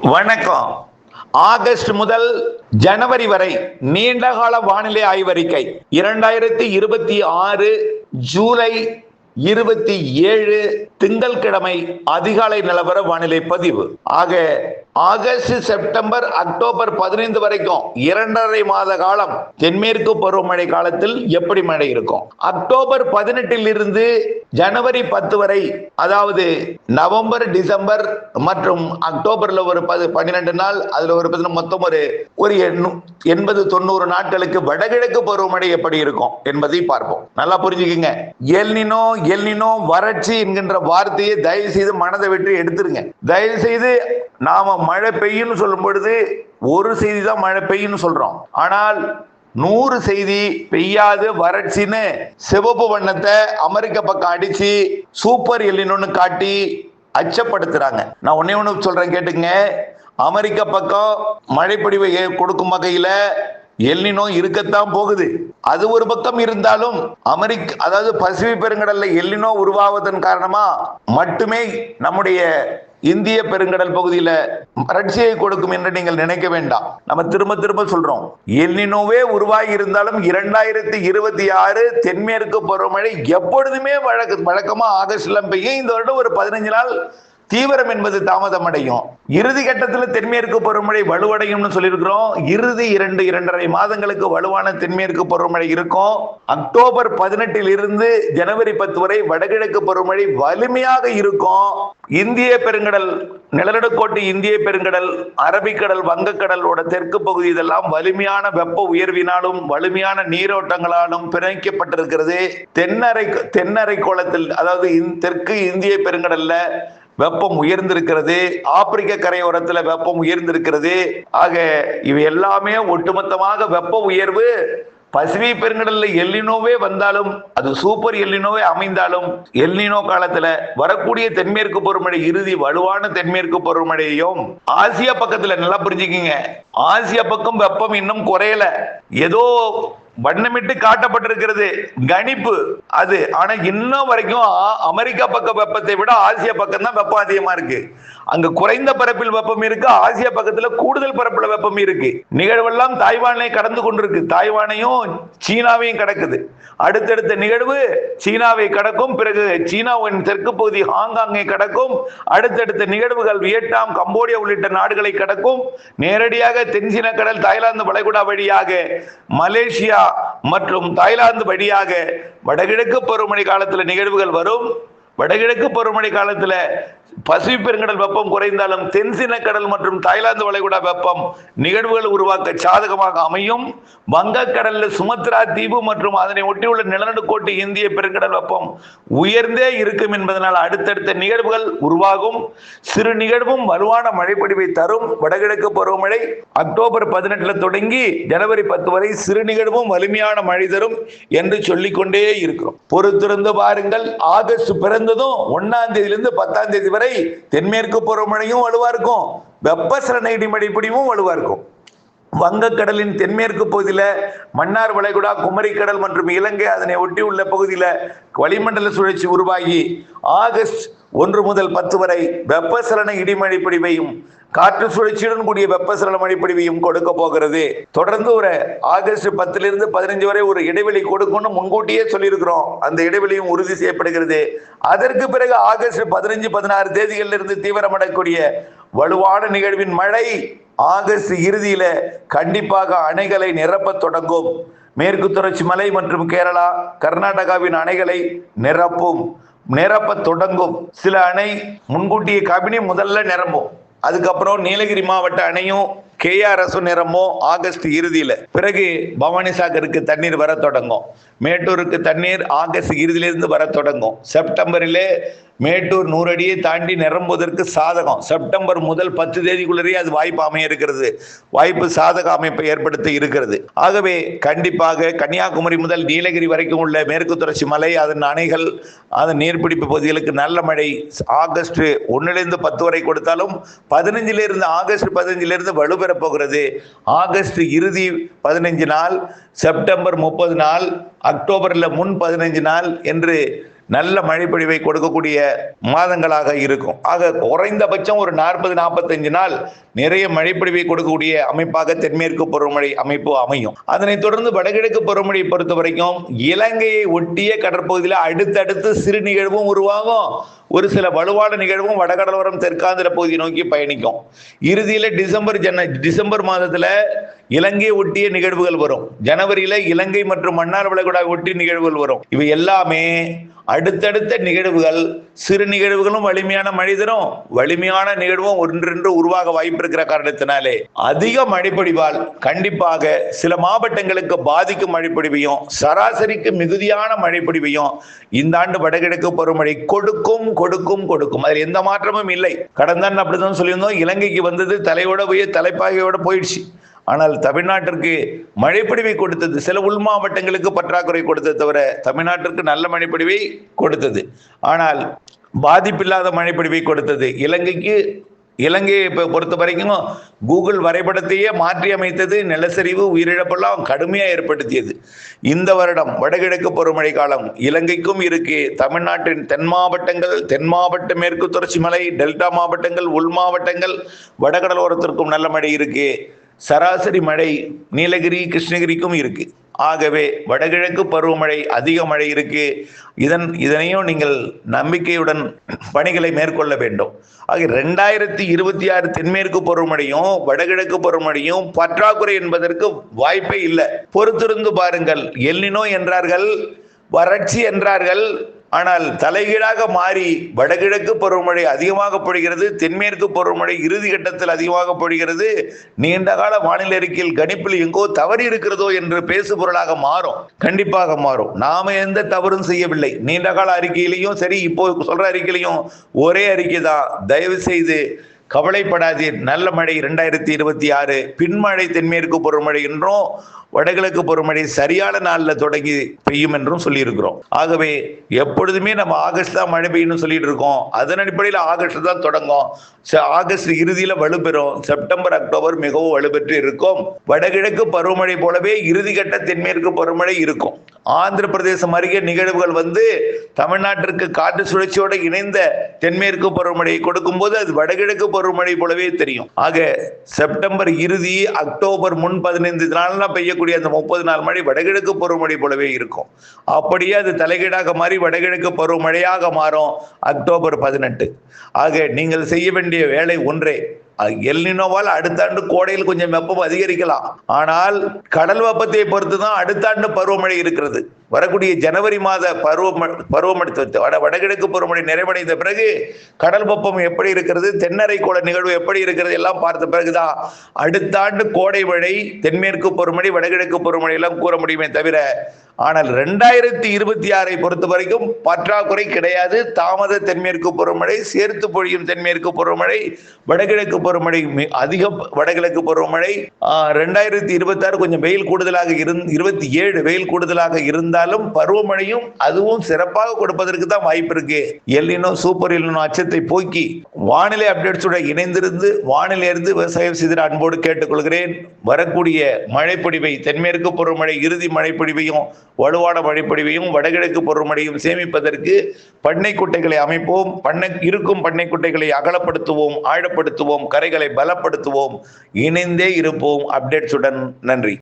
வணக்கம். ஆகஸ்ட் முதல் ஜனவரி வரை நீண்டகால வானிலை ஆய்வறிக்கை 2026 ஜூலை 27 திங்கட்கிழமை அதிகாலை நிலவர வானிலை பதிவு. ஆக ஆகஸ்ட், செப்டம்பர், அக்டோபர் 15 வரைக்கும் 2.5 மாத காலம் தென்மேற்கு பருவமழை காலத்தில் எப்படி மழை இருக்கும்? அக்டோபர் 18 இருந்து ஜனவரி 10 வரை, அதாவது நவம்பர், டிசம்பர் மற்றும் அக்டோபர்ல ஒரு 12 நாள், அதுல ஒரு மொத்தம் ஒரு 80-90 நாட்களுக்கு வடகிழக்கு பருவமழை எப்படி இருக்கும் என்பதை பார்ப்போம். நல்லா புரிஞ்சுக்கங்க. எல்னினோ வறட்சி என்கின்ற வார்த்தையை தயவு செய்து மனதை விட்டு எடுத்துருங்க. தயவு செய்து நாம மழை பெய்யும் சொல்லும் பொழுது ஒரு செய்தி தான் மழை பெய்யும் சொல்றோம். ஆனால் 100 செய்தி பெய்யாது வறட்சின்னு சிவப்பு வண்ணத்தை அமெரிக்க பக்கம் அடிச்சு சூப்பர் எல்னினோன்னு காட்டி அச்சப்படுத்துறாங்க. நான் ஒண்ணு சொல்றேன், கேட்டுங்க. அமெரிக்க பக்கம் மழைப்பொழிவை கொடுக்கும் வகையில எல்னினோ இருக்கத்தான் போகுது. அது ஒரு பக்கம் இருந்தாலும் அதாவது பசிபிக் பெருங்கடல்ல எல்னினோ உருவாவதன் காரணமா மட்டுமே நம்முடைய இந்திய பெருங்கடல் பகுதியில வறட்சியை கொடுக்கும் என்று நீங்கள் நினைக்க வேண்டாம். நம்ம திரும்ப திரும்ப சொல்றோம், எல்னினோவே உருவாகி இருந்தாலும் 2026 தென்மேற்கு பருவமழை எப்பொழுதுமே வழக்கமா ஆகஸ்ட்ல பெய்யும். இந்த வருடம் ஒரு 15 நாள் தீவிரம் என்பது தாமதம் அடையும். இறுதி கட்டத்தில் தென்மேற்கு பருவமழை வலுவடையும்னு சொல்லியிருக்கிறோம். இறுதி 2.5 மாதங்களுக்கு வலுவான தென்மேற்கு பருவமழை இருக்கும். அக்டோபர் 18 இருந்து ஜனவரி 10 வரை வடகிழக்கு பருவமழை வலிமையாக இருக்கும். இந்திய பெருங்கடல், நிலநடுக்கோட்டு இந்திய பெருங்கடல், அரபிக்கடல், வங்கக்கடலோட தெற்கு பகுதி இதெல்லாம் வலிமையான வெப்ப உயர்வினாலும் வலிமையான நீரோட்டங்களாலும் பிணைக்கப்பட்டிருக்கிறது. தென்னரை கோளத்தில், அதாவது தெற்கு இந்திய பெருங்கடல்ல வெப்பம் உயர்ந்திருக்கிறது. ஆப்பிரிக்க கரையோரத்தில் வெப்பம் உயர்ந்திருக்கிறது. ஆக இவை எல்லாமே ஒட்டுமொத்தமாக வெப்ப உயர்வு. பசிபிக் பெருங்கடல்ல எல்னினோவே வந்தாலும், அது சூப்பர் எல்னினோவே அமைந்தாலும், எல்னினோ காலத்துல வரக்கூடிய தென்மேற்கு பருவமழை இறுதி வலுவான தென்மேற்கு பருவமழையையும் ஆசியா பக்கத்துல நல்லா புரிஞ்சுக்கிங்க. ஆசியா பக்கம் வெப்பம் இன்னும் குறையல, ஏதோ வண்ணமிட்டு காட்டப்பட்டிருக்கிறது கணிப்பு அது. ஆனா இன்னும் வரைக்கும் அமெரிக்கா பக்க வெப்பத்தை விட ஆசியா பக்கம் தான் வெப்பம் அதிகமா இருக்கு. அங்க குறைந்த பரப்பில் வெப்பம் இருக்கு, ஆசியா பக்கத்துல கூடுதல் பரப்புல வெப்பம் இருக்கு. நிகழ்வெல்லாம் தாய்வானை கடந்து கொண்டிருக்கு. தாய்வானையும் சீனாவையும் கடக்குது. அடுத்தடுத்த நிகழ்வு சீனாவை கடக்கும், பிறகு சீனாவின் தெற்கு பகுதி ஹாங்காங்கை கடக்கும். அடுத்தடுத்த நிகழ்வுகள் வியட்நாம், கம்போடியா உள்ளிட்ட நாடுகளை கடக்கும். நேரடியாக தென்சீன கடல், தாய்லாந்து வளைகுடா வழியாக மலேசியா மற்றும் தாய்லாந்து வழியாக வடகிழக்கு பருவமழை காலத்துல நிகழ்வுகள் வரும். வடகிழக்கு பருவமழை காலத்துல பசிபிக் பெருங்கடல் வெப்பம் குறைந்தாலும் தென்சீன கடல் மற்றும் தாய்லாந்து வளைகுடா வெப்பம் நிகழ்வுகள் உருவாக்க சாதகமாக அமையும். வங்கக்கடல்ல சுமத்ரா தீவு மற்றும் அதனை ஒட்டியுள்ள நிலநடுக்கோட்டு இந்திய பெருங்கடல் வெப்பம் உயர்ந்தே இருக்கும் என்பதனால் அடுத்தடுத்த நிகழ்வுகள் உருவாகும். சிறு நிகழ்வும் வலுவான மழைப்பொழிவை தரும். வடகிழக்கு பருவமழை அக்டோபர் 18 தொடங்கி ஜனவரி 10 வரை சிறு நிகழ்வும் வலிமையான மழை தரும் என்று சொல்லிக்கொண்டே இருக்கிறோம். பொறுத்திருந்து பாருங்கள். ஆகஸ்ட் பிறந்ததும் 1ஆம் தேதியிலிருந்து 10ஆம் தேதி வரை தென்மேற்கு பருவமழையும் வலுவா இருக்கும், வெப்பசலன இடிமழை பொழிவும் வலுவா இருக்கும். வங்கக்கடலின் தென்மேற்கு பகுதியில மன்னார் வளைகுடா, குமரிக்கடல் மற்றும் இலங்கை அதனை ஒட்டி உள்ள பகுதியில வளிமண்டல சுழற்சி உருவாகி ஆகஸ்ட் 1 முதல் 10 வரை வெப்பசலன இடிமழை பொழிவையும் காற்று சுழற்சியுடன் கூடிய வெப்பசலன மழைப்பொழிவையும் கொடுக்க போகிறது. தொடர்ந்து ஒரு ஆகஸ்ட் 10 15 வரை ஒரு இடைவெளி கொடுக்கணும்னு முன்கூட்டியே சொல்லியிருக்கிறோம். அந்த இடைவெளியும் உறுதி செய்யப்படுகிறது. அதற்கு பிறகு ஆகஸ்ட் 15-16 தேதிகளில் இருந்து தீவிரமடையக்கூடிய வலுவான நிகழ்வின் மழை ஆகஸ்ட் இறுதியில கண்டிப்பாக அணைகளை நிரப்ப தொடங்கும். மேற்கு தொடர்ச்சி மலை மற்றும் கேரளா, கர்நாடகாவின் அணைகளை நிரப்ப தொடங்கும். சில அணை முன்கூட்டிய கபினி முதல்ல நிரம்பும். அதுக்கப்புறம் நீலகிரி மாவட்ட அணையும் KRS நிரம்பும் ஆகஸ்ட் இறுதியில. பிறகு பவானி சாகருக்கு தண்ணீர் வர தொடங்கும். மேட்டூருக்கு தண்ணீர் ஆகஸ்ட் இறுதியிலிருந்து வர தொடங்கும். செப்டம்பரிலே மேட்டூர் 100 அடியை தாண்டி நிரம்புவதற்கு சாதகம். செப்டம்பர் முதல் 10 தேதிக்குள்ளேயே அது வாய்ப்பு அமைய இருக்கிறது. வாய்ப்பு சாதக அமைப்பை ஏற்படுத்த இருக்கிறது. ஆகவே கண்டிப்பாக கன்னியாகுமரி முதல் நீலகிரி வரைக்கும் உள்ள மேற்கு தொடர்ச்சி மலை, அதன் அணைகள், அதன் நீர்பிடிப்பு பகுதிகளுக்கு நல்ல மழை ஆகஸ்ட் 1 10 வரை கொடுத்தாலும் ஆகஸ்ட் 15 வலுப்பெற போகிறது. ஆகஸ்ட் இறுதி 15 நாள், செப்டம்பர் 30 நாள், அக்டோபர்ல முன் 15 நாள் என்று நல்ல மழைப்பொழிவை கொடுக்கக்கூடிய மாதங்களாக இருக்கும். ஆக குறைந்தபட்சம் ஒரு 40-45 நாள் நிறைய மழைப்பொழிவை கொடுக்கக்கூடிய அமைப்பாக தென்மேற்கு பருவமழை அமைப்பு அமையும். அதனைத் தொடர்ந்து வடகிழக்கு பருவமழையை பொறுத்த வரைக்கும் இலங்கையை ஒட்டிய கடற்பகுதியில் அடுத்தடுத்து சிறு நிகழ்வும் உருவாகும். ஒரு சில வலுவான நிகழ்வும் வடகடலோரம் தெற்காந்திர பகுதியை நோக்கி பயணிக்கும். இறுதியில டிசம்பர் மாதத்துல இலங்கையை ஒட்டிய நிகழ்வுகள் வரும். ஜனவரியில இலங்கை மற்றும் மன்னார் வளைகுடா ஒட்டிய நிகழ்வுகள் வரும். இவை எல்லாமே அடுத்தடுத்த நிகழ்வுகள். சிறு நிகழ்வுகளும் வலிமையான மழை தரும், வலிமையான நிகழ்வும் ஒன்றென்று உருவாக வாய்ப்பு இருக்கிற காரணத்தினாலே அதிக மழைப்பொழிவால் கண்டிப்பாக சில மாவட்டங்களுக்கு பாதிக்கும் மழைப்பொழிவையும் சராசரிக்கு மிகுதியான மழைப்பொழிவையும் இந்த ஆண்டு வடகிழக்கு பருவமழை கொடுக்கும் கொடுக்கும் கொடுக்கும். அதில் எந்த மாற்றமும் இல்லை. கடந்த ஆண்டு அப்படிதான் சொல்லியிருந்தோம். இலங்கைக்கு வந்தது தலையோட போய் தலைப்பாகையோட போயிடுச்சு. ஆனால் தமிழ்நாட்டிற்கு மழைப்பொழிவை கொடுத்தது. சில உள் மாவட்டங்களுக்கு பற்றாக்குறை கொடுத்தது தவிர தமிழ்நாட்டிற்கு நல்ல மழைப்பொழிவை கொடுத்தது. ஆனால் பாதிப்பில்லாத மழைப்பொழிவை கொடுத்தது. இலங்கையை பொறுத்த வரைக்கும் கூகுள் வரைபடத்தையே மாற்றி அமைத்தது. நிலச்சரிவு, உயிரிழப்பெல்லாம் கடுமையாக ஏற்படுத்தியது. இந்த வருடம் வடகிழக்கு பருவமழை காலம் இலங்கைக்கும் இருக்கு. தமிழ்நாட்டின் தென் மாவட்ட மேற்கு தொடர்ச்சி மலை, டெல்டா மாவட்டங்கள், உள் மாவட்டங்கள், வடகடலோரத்திற்கும் நல்ல மழை இருக்கு. சராசரி மழை நீலகிரி, கிருஷ்ணகிரிக்கும் இருக்கு. ஆகவே வடகிழக்கு பருவமழை அதிக மழை இருக்கு. இதனையும் நீங்கள் நம்பிக்கையுடன் பணிகளை மேற்கொள்ள வேண்டும். ஆக 2026 தென்மேற்கு பருவமழையும் வடகிழக்கு பருவமழையும் பற்றாக்குறை என்பதற்கு வாய்ப்பே இல்லை. பொறுத்திருந்து பாருங்கள். எல் நினோ என்றார்கள், வறட்சி என்றார்கள். ஆனால் தலைகீழாக மாறி வடகிழக்கு பருவமழை அதிகமாக பொழிகிறது, தென்மேற்கு பருவமழை இறுதி கட்டத்தில் அதிகமாக பொழிகிறது. நீண்ட கால வானிலை அறிக்கையில் கணிப்பில் எங்கோ தவறு இருக்கிறதோ என்று பேசு பொருளாக மாறும். கண்டிப்பாக மாறும். நாம எந்த தவறும் செய்யவில்லை. நீண்ட கால அறிக்கையிலையும் சரி, இப்போ சொல்ற அறிக்கையிலையும் ஒரே அறிக்கை தான். தயவு செய்து கவலைப்படாதீர். நல்ல மழை 2026. பின்மழை தென்மேற்கு பருவமழை என்றும் வடகிழக்கு பருவமழை சரியான நாளில் தொடங்கி பெய்யும் என்றும் சொல்லியிருக்கிறோம். ஆகவே எப்பொழுதுமே நம்ம ஆகஸ்ட் தான் மழை பெய்யணும்னு சொல்லிட்டு இருக்கோம். அதன் அடிப்படையில் ஆகஸ்ட் தான் தொடங்கும். ஆகஸ்ட் இறுதியில வலுப்பெறும். செப்டம்பர், அக்டோபர் மிகவும் வலுப்பெற்று இருக்கும். வடகிழக்கு பருவமழை போலவே இறுதிக்கட்ட தென்மேற்கு பருவமழை இருக்கும். ஆந்திர பிரதேசம் அருகே நிகழ்வுகள் வந்து தமிழ்நாட்டிற்கு காற்று சுழற்சியோடு இணைந்த தென்மேற்கு பருவமழையை கொடுக்கும் போது அது வடகிழக்கு பருவமழை போலவே தெரியும். ஆக செப்டம்பர் இறுதி, அக்டோபர் முன் 15 நாள்லாம் பெய்யக்கூடிய அந்த 30 நாள் மழை வடகிழக்கு பருவமழை போலவே இருக்கும். அப்படியே அது தலைகீழாக மாறி வடகிழக்கு பருவமழையாக மாறும் அக்டோபர் 18. ஆக நீங்கள் செய்ய வேண்டிய வேலை ஒன்றே. எல் நினோவால் அடுத்த ஆண்டு கோடையில் கொஞ்சம் வெப்பம் அதிகரிக்கலாம். ஆனால் கடல் வெப்பத்தை பொறுத்து தான் அடுத்த ஆண்டு பருவமழை இருக்கிறது. வரக்கூடிய ஜனவரி மாத பருவமழை வடகிழக்கு பருவமழை நிறைவடைந்த பிறகு கடல் வெப்பம் எப்படி இருக்கிறது, தென்னரைக்கோள நிகழ்வு எப்படி இருக்கிறது எல்லாம் பார்த்த பிறகுதான் அடுத்த ஆண்டு கோடை மழை, தென்மேற்கு பருவமழை, வடகிழக்கு பருவமழை எல்லாம் கூற முடியுமே தவிர. ஆனால் 2026 பொறுத்த வரைக்கும் பற்றாக்குறை கிடையாது. தாமத தென்மேற்கு பருவமழை, சேர்த்து பொழியும் தென்மேற்கு பருவமழை, வடகிழக்கு பருவமழை அதிக வடகிழக்கு பருவமழை. 2026 கொஞ்சம் வெயில் கூடுதலாக 27 வெயில் கூடுதலாக இருந்தாலும் பருவமழையும் அதுவும் சிறப்பாக கொடுப்பதற்கு தான் வாய்ப்பு இருக்கு. El Nino, super El Nino அச்சத்தை போக்கி வானிலை அப்டேட்ஸோட இணைந்திருந்து வானிலையிலிருந்து விவசாயம் செய்து அன்போடு கேட்டுக்கொள்கிறேன். வரக்கூடிய மழைப்பொழிவை, தென்மேற்கு பருவமழை இறுதி மழைப்பொழிவையும் வலுவான மழைப்பொழிவையும் வடகிழக்கு பருவமழையும் சேமிப்பதற்கு பண்ணை குட்டைகளை அமைப்போம். இருக்கும் பண்ணை குட்டைகளை அகலப்படுத்துவோம், ஆழப்படுத்துவோம், கரைகளை பலப்படுத்துவோம். இணைந்தே இருப்போம் அப்டேட்ஸுடன். நன்றி.